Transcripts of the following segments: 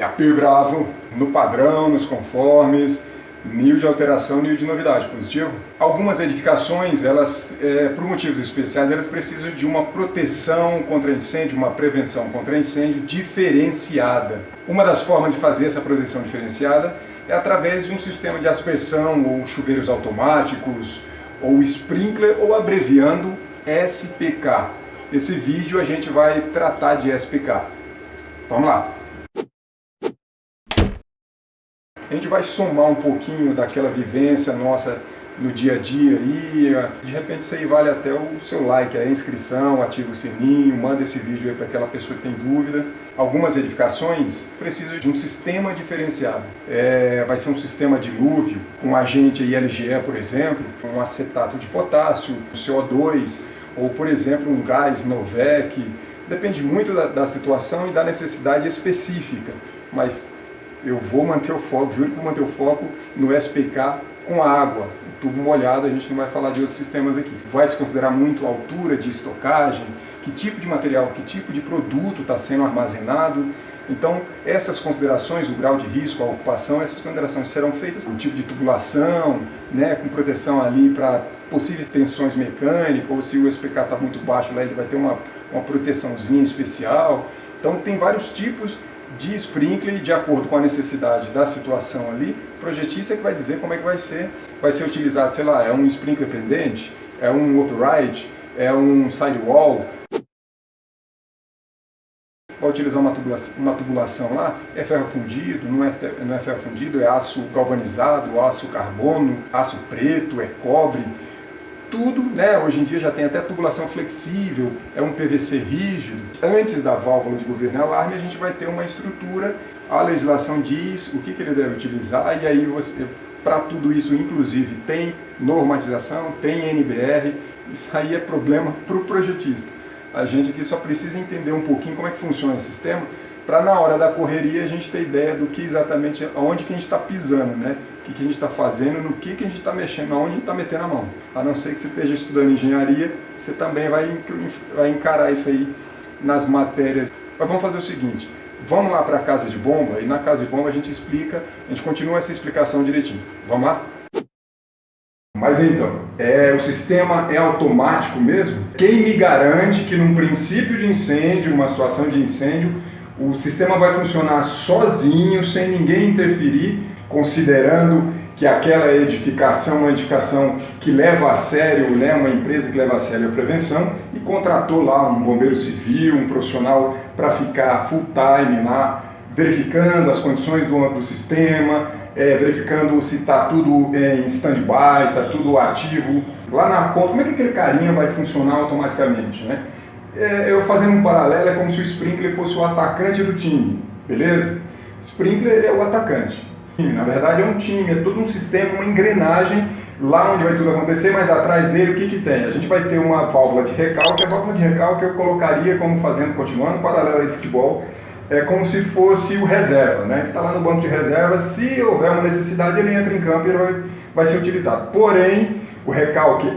É a Pio Bravo, no padrão, nos conformes, nível de alteração, nível de novidade, positivo. Algumas edificações, elas, por motivos especiais, elas precisam de uma proteção contra incêndio, uma prevenção contra incêndio diferenciada. Uma das formas de fazer essa proteção diferenciada é através de um sistema de aspersão, ou chuveiros automáticos, ou sprinkler, ou abreviando SPK. Nesse vídeo a gente vai tratar de SPK. Vamos lá! A gente vai somar um pouquinho daquela vivência nossa no dia a dia e de repente isso aí vale até o seu like, a inscrição, ativa o sininho, manda esse vídeo aí para aquela pessoa que tem dúvida. Algumas edificações precisam de um sistema diferenciado. Vai ser um sistema dilúvio, com agente LGE, por exemplo, um acetato de potássio, CO2, ou por exemplo um gás Novec. Depende muito da situação e da necessidade específica, mas eu vou manter o foco, juro que vou manter o foco no SPK com água, o tubo molhado. A gente não vai falar de outros sistemas aqui. Vai se considerar muito a altura de estocagem, que tipo de material, que tipo de produto está sendo armazenado. Então, essas considerações, o grau de risco, a ocupação, essas considerações serão feitas. O tipo de tubulação, né, com proteção ali para possíveis tensões mecânicas, ou se o SPK está muito baixo, lá ele vai ter uma proteçãozinha especial. Então, tem vários tipos de sprinkler de acordo com a necessidade da situação ali. O projetista que vai dizer como é que vai ser utilizado, sei lá, é um sprinkler pendente, é um upright, é um sidewall. Vai utilizar uma tubulação lá, é ferro fundido, não é ferro fundido, é aço galvanizado, aço carbono, aço preto, é cobre. Tudo, né? Hoje em dia já tem até tubulação flexível, é um PVC rígido. Antes da válvula de governo e alarme, a gente vai ter uma estrutura, a legislação diz o que ele deve utilizar, e aí você, para tudo isso, inclusive, tem normatização, tem NBR. Isso aí é problema para o projetista. A gente aqui só precisa entender um pouquinho como é que funciona esse sistema, para na hora da correria a gente ter ideia do que exatamente, aonde que a gente está pisando, né? O que a gente está fazendo, no que a gente está mexendo, aonde a gente está metendo a mão. A não ser que você esteja estudando engenharia, você também vai encarar isso aí nas matérias. Mas vamos fazer o seguinte, vamos lá para a casa de bomba, e na casa de bomba a gente explica, a gente continua essa explicação direitinho. Vamos lá? Mas então, o sistema é automático mesmo? Quem me garante que num princípio de incêndio, uma situação de incêndio, o sistema vai funcionar sozinho, sem ninguém interferir, considerando que aquela edificação é uma edificação que leva a sério, né, uma empresa que leva a sério a prevenção e contratou lá um bombeiro civil, um profissional para ficar full time lá, verificando as condições do sistema, verificando se está tudo em stand-by, está tudo ativo. Lá na ponta, como é que aquele carinha vai funcionar automaticamente, né? Eu fazendo um paralelo, é como se o sprinkler fosse o atacante do time, beleza? Sprinkler é o atacante. Na verdade é um time, é todo um sistema, uma engrenagem lá onde vai tudo acontecer, mas atrás dele o que tem? A gente vai ter uma válvula de recalque. A válvula de recalque eu colocaria como continuando o paralelo aí de futebol, é como se fosse o reserva, né? Que está lá no banco de reserva, se houver uma necessidade ele entra em campo e ele vai ser utilizado. Porém, o recalque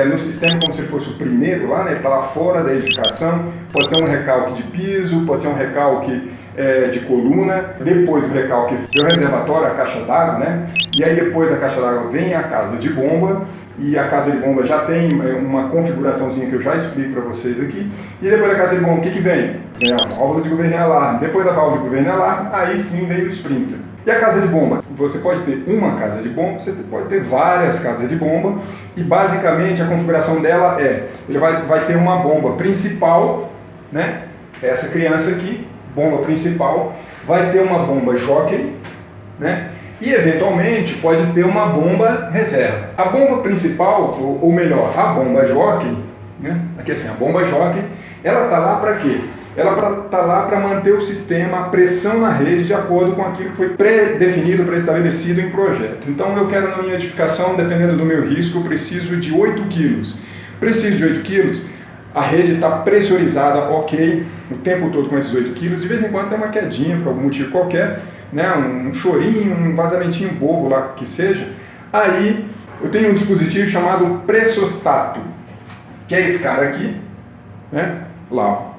no sistema como se ele fosse o primeiro lá, né? Ele está lá fora da edificação, pode ser um recalque de piso, pode ser um recalque de coluna, depois do recalque vem o reservatório, a caixa d'água, né? E aí depois da caixa d'água vem a casa de bomba, e a casa de bomba já tem uma configuraçãozinha que eu já explico para vocês aqui. E depois da casa de bomba, o que vem? Vem a válvula de governo e alarme. Depois da válvula de governo e alarme, aí sim vem o sprinkler. E a casa de bomba? Você pode ter uma casa de bomba, você pode ter várias casas de bomba, e basicamente a configuração dela ele vai ter uma bomba principal, né? Essa criança aqui, bomba principal, vai ter uma bomba jockey, né? E eventualmente pode ter uma bomba reserva. A bomba principal, ou melhor, a bomba jockey, né? Aqui assim, a bomba jockey, ela está lá para quê? Ela está lá para manter o sistema, a pressão na rede, de acordo com aquilo que foi pré-definido, pré-estabelecido em projeto. Então eu quero na minha edificação, dependendo do meu risco, eu preciso de 8 quilos. Preciso de 8 quilos, a rede está pressurizada, ok, o tempo todo com esses 8 quilos. De vez em quando tem uma quedinha, por algum motivo qualquer, né? Um chorinho, um vazamentinho bobo lá que seja. Aí eu tenho um dispositivo chamado pressostato, que é esse cara aqui, né? Lá, ó.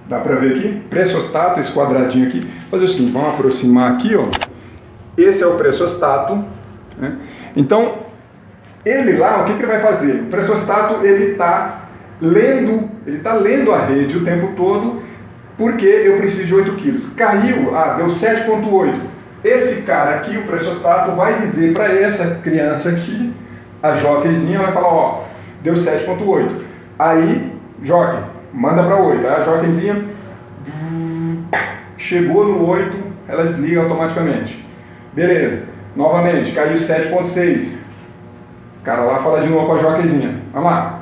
Dá para ver aqui? Pressostato, esse quadradinho aqui. Vou fazer o seguinte, vamos aproximar aqui, ó. Esse é o pressostato, né? Então, ele lá, o que ele vai fazer? O pressostato, ele está lendo a rede o tempo todo, porque eu preciso de 8 quilos. Caiu, deu 7,8. Esse cara aqui, o pressostato, vai dizer para essa criança aqui, a jockeyzinha, vai falar, ó, deu 7,8. Aí, jockey, manda para 8. Aí a jockeyzinha chegou no 8, ela desliga automaticamente. Beleza. Novamente, caiu 7,6. O cara lá fala de novo com a jockeyzinha. Vamos lá.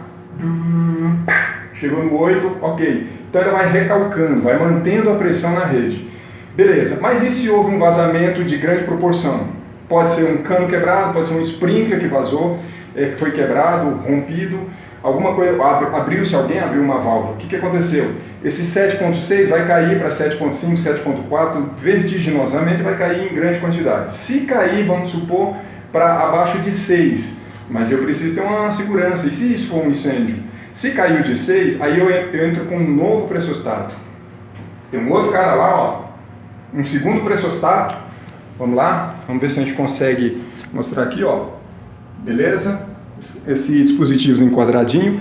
Chegou no 8, ok. Então ela vai recalcando, vai mantendo a pressão na rede. Beleza, mas e se houve um vazamento de grande proporção? Pode ser um cano quebrado, pode ser um sprinkler que vazou, que foi quebrado, rompido, alguma coisa, abriu-se, alguém abriu uma válvula. O que aconteceu? Esse 7,6 vai cair para 7,5, 7,4, vertiginosamente vai cair em grande quantidade. Se cair, vamos supor, para abaixo de 6, mas eu preciso ter uma segurança. E se isso for um incêndio? Se caiu de 6, aí eu entro com um novo pressostato. Tem um outro cara lá, ó, um segundo pressostato. Vamos lá? Vamos ver se a gente consegue mostrar aqui, ó. Beleza? Esse dispositivo em quadradinho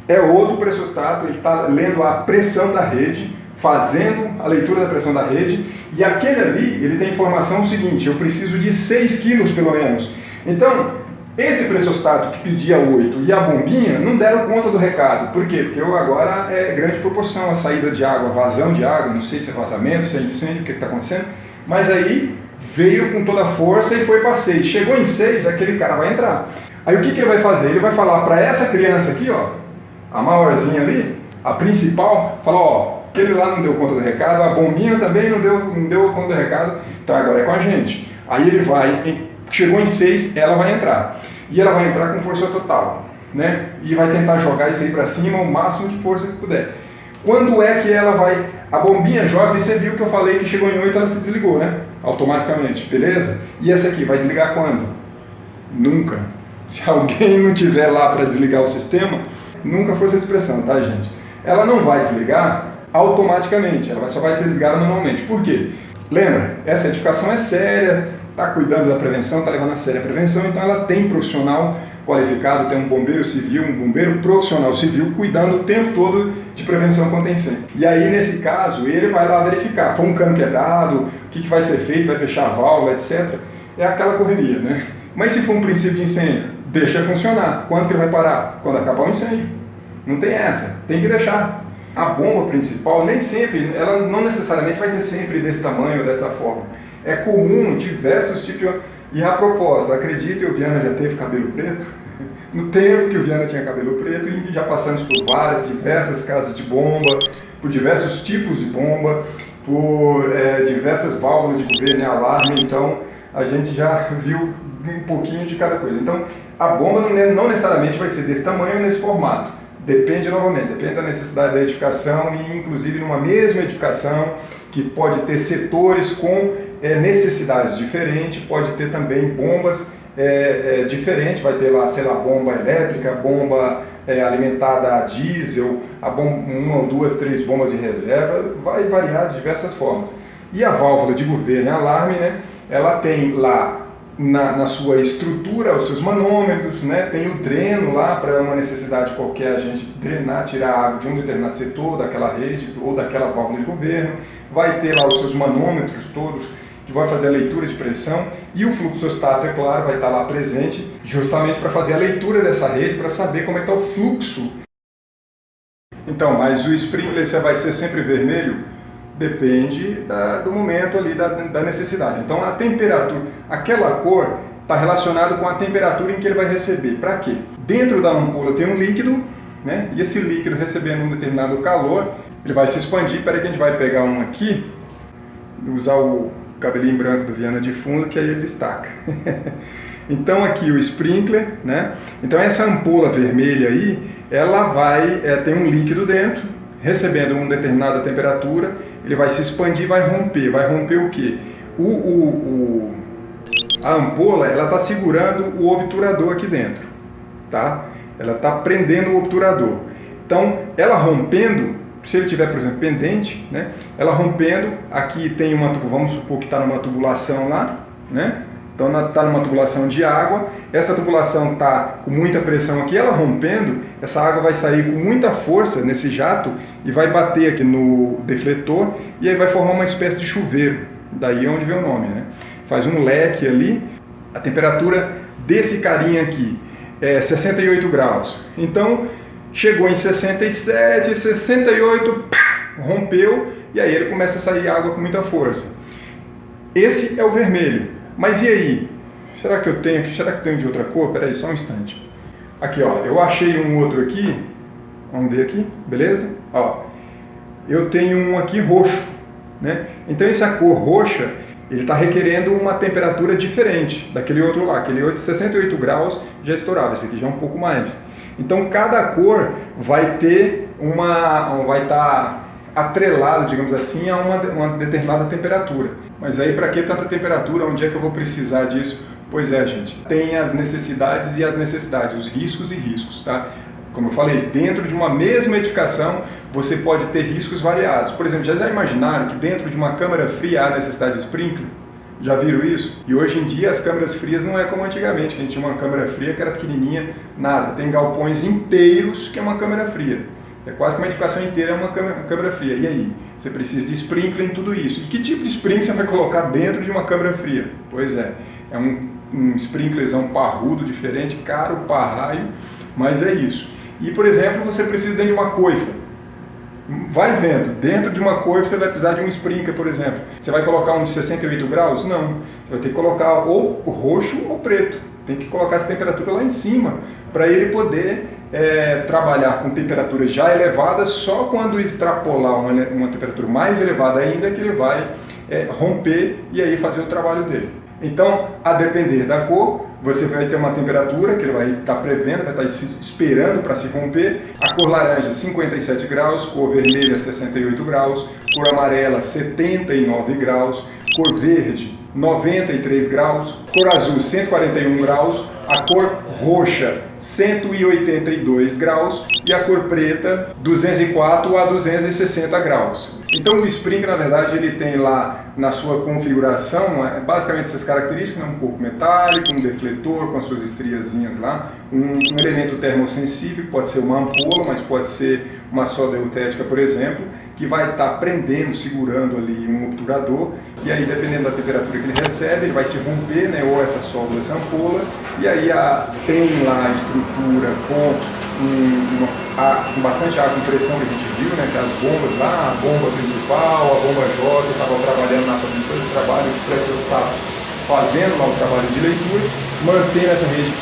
é outro pressostato, ele está lendo a pressão da rede, fazendo a leitura da pressão da rede, e aquele ali, ele tem informação seguinte, eu preciso de 6 quilos pelo menos. Então, esse pressostato que pedia 8 e a bombinha não deram conta do recado. Por quê? Porque agora é grande proporção a saída de água, vazão de água, não sei se é vazamento, se é incêndio, o que está acontecendo, mas aí veio com toda a força e foi para 6. Chegou em 6, aquele cara vai entrar. Aí o que ele vai fazer? Ele vai falar para essa criança aqui, ó, a maiorzinha ali, a principal, fala, ó, aquele lá não deu conta do recado, a bombinha também não deu conta do recado, então agora é com a gente. Aí ele vai, chegou em 6, ela vai entrar. E ela vai entrar com força total, né? E vai tentar jogar isso aí para cima o máximo de força que puder. Quando é que ela vai... A bombinha joga, e você viu que eu falei que chegou em 8, ela se desligou, né? Automaticamente, beleza? E essa aqui, vai desligar quando? Nunca. Se alguém não tiver lá para desligar o sistema, nunca foi essa expressão, tá, gente? Ela não vai desligar automaticamente, ela só vai ser desligada manualmente. Por quê? Lembra, essa edificação é séria, está cuidando da prevenção, está levando a sério a prevenção, então ela tem profissional qualificado, tem um bombeiro civil, um bombeiro profissional civil, cuidando o tempo todo de prevenção contra incêndio. E aí, nesse caso, ele vai lá verificar, foi um cano quebrado, o que vai ser feito, vai fechar a válvula, etc. É aquela correria, né? Mas se for um princípio de incêndio, deixa funcionar. Quando que ele vai parar? Quando acabar o incêndio. Não tem essa, tem que deixar. A bomba principal, nem sempre, ela não necessariamente vai ser sempre desse tamanho ou dessa forma. É comum diversos tipos de... E a propósito, acredite, o Viana já teve cabelo preto? No tempo que o Viana tinha cabelo preto, e já passamos por diversas casas de bomba, por diversos tipos de bomba, por diversas válvulas de governo e alarme, então a gente já viu um pouquinho de cada coisa. Então, a bomba não necessariamente vai ser desse tamanho ou nesse formato. Depende, novamente, depende da necessidade da edificação e, inclusive, numa mesma edificação, que pode ter setores com necessidades diferentes, pode ter também bombas diferentes, vai ter lá, sei lá, bomba elétrica, bomba alimentada a diesel, uma ou duas, 3 bombas de reserva, vai variar de diversas formas. E a válvula de governo e alarme, né, ela tem lá na sua estrutura os seus manômetros, né, tem o dreno lá para uma necessidade qualquer, a gente drenar, tirar a água de um determinado setor, daquela rede ou daquela válvula de governo, vai ter lá os seus manômetros todos, que vai fazer a leitura de pressão, e o fluxostato, é claro, vai estar lá presente, justamente para fazer a leitura dessa rede, para saber como é que está o fluxo. Então, mas o sprinkler vai ser sempre vermelho? Depende do momento ali, da necessidade. Então, a temperatura, aquela cor está relacionada com a temperatura em que ele vai receber. Para quê? Dentro da ampola tem um líquido, né? E esse líquido recebendo um determinado calor, ele vai se expandir. Espera que a gente vai pegar um aqui, usar o cabelinho branco do Viana de fundo, que aí ele destaca. Então aqui o sprinkler, né? Então essa ampola vermelha aí, ela vai ter um líquido dentro, recebendo uma determinada temperatura, ele vai se expandir, vai romper o quê? A ampola, ela está segurando o obturador aqui dentro, tá? Ela está prendendo o obturador. Então, ela rompendo, se ele tiver, por exemplo, pendente, né, ela rompendo, aqui tem uma, vamos supor que está numa tubulação lá, né, então está numa tubulação de água, essa tubulação está com muita pressão aqui, ela rompendo, essa água vai sair com muita força nesse jato e vai bater aqui no defletor e aí vai formar uma espécie de chuveiro, daí é onde vem o nome, né, faz um leque ali, a temperatura desse carinha aqui é 68 graus, então chegou em 67, 68, pá, rompeu e aí ele começa a sair água com muita força. Esse é o vermelho. Mas e aí? Será que eu tenho aqui? Será que eu tenho de outra cor? Espera aí, só um instante. Aqui, ó, eu achei um outro aqui. Vamos ver aqui, beleza? Ó, eu tenho um aqui roxo, né? Então essa cor roxa, ele está requerendo uma temperatura diferente daquele outro lá. Aquele 68 graus já estourava, esse aqui já é um pouco mais. Então cada cor vai ter vai estar atrelado, digamos assim, a uma determinada temperatura. Mas aí para que tanta temperatura? Onde é que eu vou precisar disso? Pois é, gente, tem as necessidades e as necessidades, os riscos e riscos, tá? Como eu falei, dentro de uma mesma edificação você pode ter riscos variados. Por exemplo, já imaginaram que dentro de uma câmara fria há necessidade de sprinkler? Já viram isso? E hoje em dia as câmaras frias não é como antigamente, que a gente tinha uma câmara fria que era pequenininha, nada. Tem galpões inteiros que é uma câmara fria. É quase que uma edificação inteira é uma câmara fria. E aí? Você precisa de sprinkler em tudo isso. E que tipo de sprinkler você vai colocar dentro de uma câmara fria? Pois é um sprinklerzão parrudo, diferente, caro, parraio, mas é isso. E, por exemplo, você precisa dentro de uma coifa. Vai vendo, dentro de uma coifa você vai precisar de um sprinkler, por exemplo. Você vai colocar um de 68 graus? Não. Você vai ter que colocar ou roxo ou preto. Tem que colocar essa temperatura lá em cima para ele poder trabalhar com temperaturas já elevadas. Só quando extrapolar uma temperatura mais elevada ainda que ele vai romper e aí fazer o trabalho dele. Então, a depender da cor, você vai ter uma temperatura que ele vai estar prevendo, vai estar esperando para se romper. A cor laranja, 57 graus, cor vermelha, 68 graus, cor amarela, 79 graus, cor verde, 93 graus, cor azul, 141 graus, a cor roxa, 182 graus e a cor preta, 204 a 260 graus. Então o sprinkler, na verdade, ele tem lá na sua configuração, basicamente essas características, um corpo metálico, um defletor com as suas estriazinhas lá, um elemento termossensível, pode ser uma ampola, mas pode ser uma solda eutética, por exemplo, que vai estar prendendo, segurando ali um obturador, e aí dependendo da temperatura que ele recebe, ele vai se romper, né, ou essa solda ou essa ampola, e aí tem lá a estrutura com bastante ar com pressão que a gente viu, né, que as bombas lá, a bomba principal, a bomba J, estavam trabalhando lá, fazendo todo esse trabalho, os pressostatos fazendo lá o trabalho de leitura, mantendo essa rede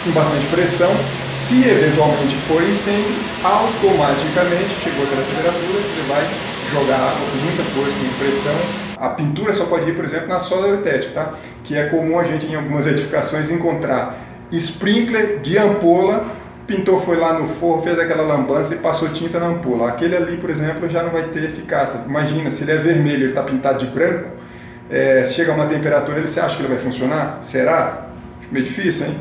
com bastante pressão. Se eventualmente for incêndio, automaticamente chegou aquela temperatura, ele vai jogar água com muita força, com muita pressão. A pintura só pode ir, por exemplo, na solda eutética, tá? Que é comum a gente em algumas edificações encontrar sprinkler de ampola, pintor foi lá no forro, fez aquela lambança e passou tinta na ampola. Aquele ali, por exemplo, já não vai ter eficácia. Imagina, se ele é vermelho, ele está pintado de branco, chega a uma temperatura, você acha que ele vai funcionar? Será? Acho meio difícil, hein?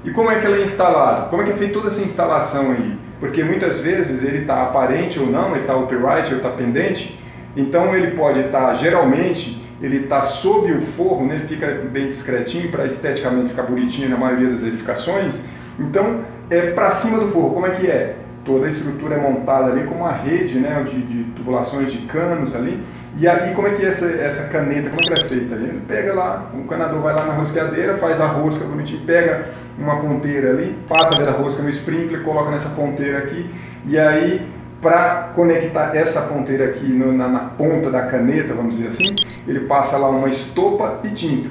E como é que ela é instalada? Como é que é feita toda essa instalação aí? Porque muitas vezes ele está aparente ou não, ele está upright ou está pendente, então ele pode estar, geralmente, ele está sob o forro, né? Ele fica bem discretinho para esteticamente ficar bonitinho na maioria das edificações, então é para cima do forro. Como é que é? Toda a estrutura é montada ali com uma rede, né, de tubulações de canos ali. E aí como é que é essa caneta, como é que ela é feita? Ele pega lá, o canador vai lá na rosqueadeira, faz a rosca bonitinho, pega uma ponteira ali, passa dessa rosca no sprinkler, coloca nessa ponteira aqui, e aí para conectar essa ponteira aqui na ponta da caneta, vamos dizer assim, ele passa lá uma estopa e tinta.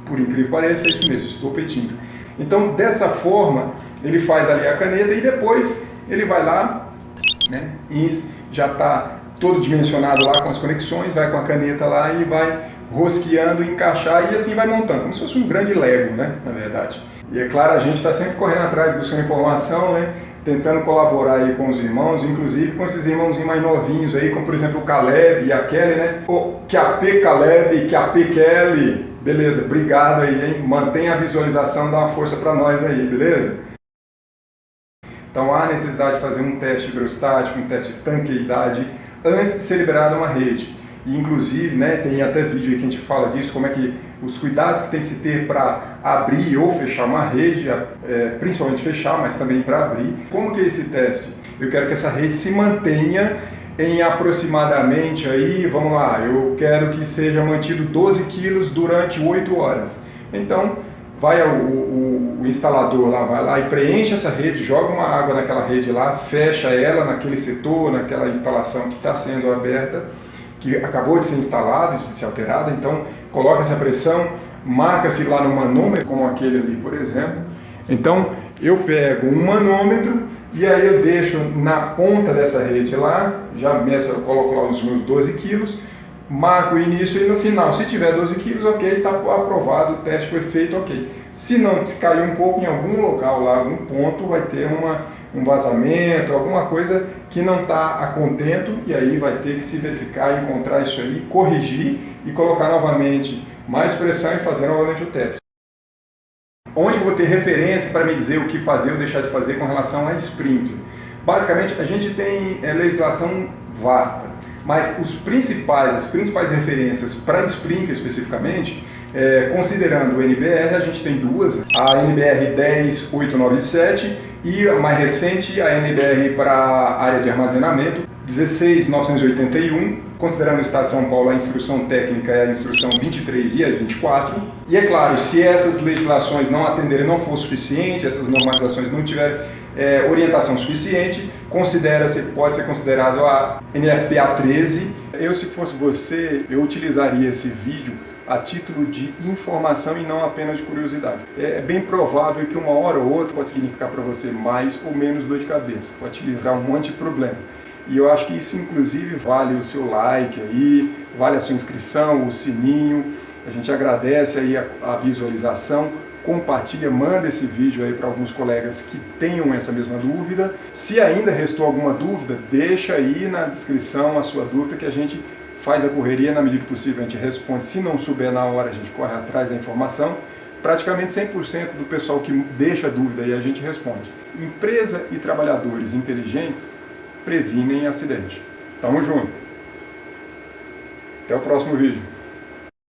Por incrível que pareça, é isso mesmo, estopa e tinta. Então dessa forma ele faz ali a caneta e depois ele vai lá, né, e já está todo dimensionado lá com as conexões, vai com a caneta lá e vai rosqueando, encaixar e assim vai montando, como se fosse um grande Lego, né, na verdade. E é claro, a gente está sempre correndo atrás, buscando informação, né, tentando colaborar aí com os irmãos, inclusive com esses irmãozinhos mais novinhos aí, como por exemplo o Caleb e a Kelly, né, o QAP Caleb, QAP Kelly, beleza, obrigado aí, hein, mantenha a visualização, dá uma força para nós aí, beleza? Então há necessidade de fazer um teste higrostático, um teste de estanqueidade antes de ser liberada uma rede. E, inclusive, né, tem até vídeo aí que a gente fala disso, como é que os cuidados que tem que se ter para abrir ou fechar uma rede, principalmente fechar, mas também para abrir. Como que é esse teste? Eu quero que essa rede se mantenha em aproximadamente aí, vamos lá, eu quero que seja mantido 12 quilos durante 8 horas. Então, vai o instalador lá, vai lá e preenche essa rede, joga uma água naquela rede lá, fecha ela naquele setor, naquela instalação que está sendo aberta, que acabou de ser instalada, de ser alterada, então coloca essa pressão, marca-se lá no manômetro, como aquele ali, por exemplo. Então, eu pego um manômetro e aí eu deixo na ponta dessa rede lá, já meço, eu coloco lá os meus 12 quilos, marco o início e no final, se tiver 12 quilos, ok, está aprovado, o teste foi feito, ok. Se não, se cair um pouco em algum local lá, algum ponto, vai ter um vazamento, alguma coisa que não está a contento, e aí vai ter que se verificar, encontrar isso aí, corrigir e colocar novamente mais pressão e fazer novamente o teste. Onde eu vou ter referência para me dizer o que fazer ou deixar de fazer com relação a sprinkler? Basicamente, a gente tem legislação vasta, mas as principais referências para sprinkler especificamente, considerando o NBR, a gente tem duas, a NBR 10897 e a mais recente, a NBR para área de armazenamento 16981, considerando o Estado de São Paulo, a instrução técnica é a instrução 23 e a 24. E é claro, se essas legislações não atenderem, não for suficiente, essas normatizações não tiverem orientação suficiente, pode ser considerado a NFPA 13. Eu, se fosse você, eu utilizaria esse vídeo a título de informação e não apenas de curiosidade. É bem provável que uma hora ou outra pode significar para você mais ou menos dor de cabeça, pode te livrar um monte de problema. E eu acho que isso, inclusive, vale o seu like aí, vale a sua inscrição, o sininho. A gente agradece aí a visualização, compartilha, manda esse vídeo aí para alguns colegas que tenham essa mesma dúvida. Se ainda restou alguma dúvida, deixa aí na descrição a sua dúvida que a gente faz a correria, na medida do possível a gente responde. Se não souber na hora, a gente corre atrás da informação. Praticamente 100% do pessoal que deixa dúvida aí a gente responde. Empresa e trabalhadores inteligentes previnem acidente. Tamo junto. Até o próximo vídeo.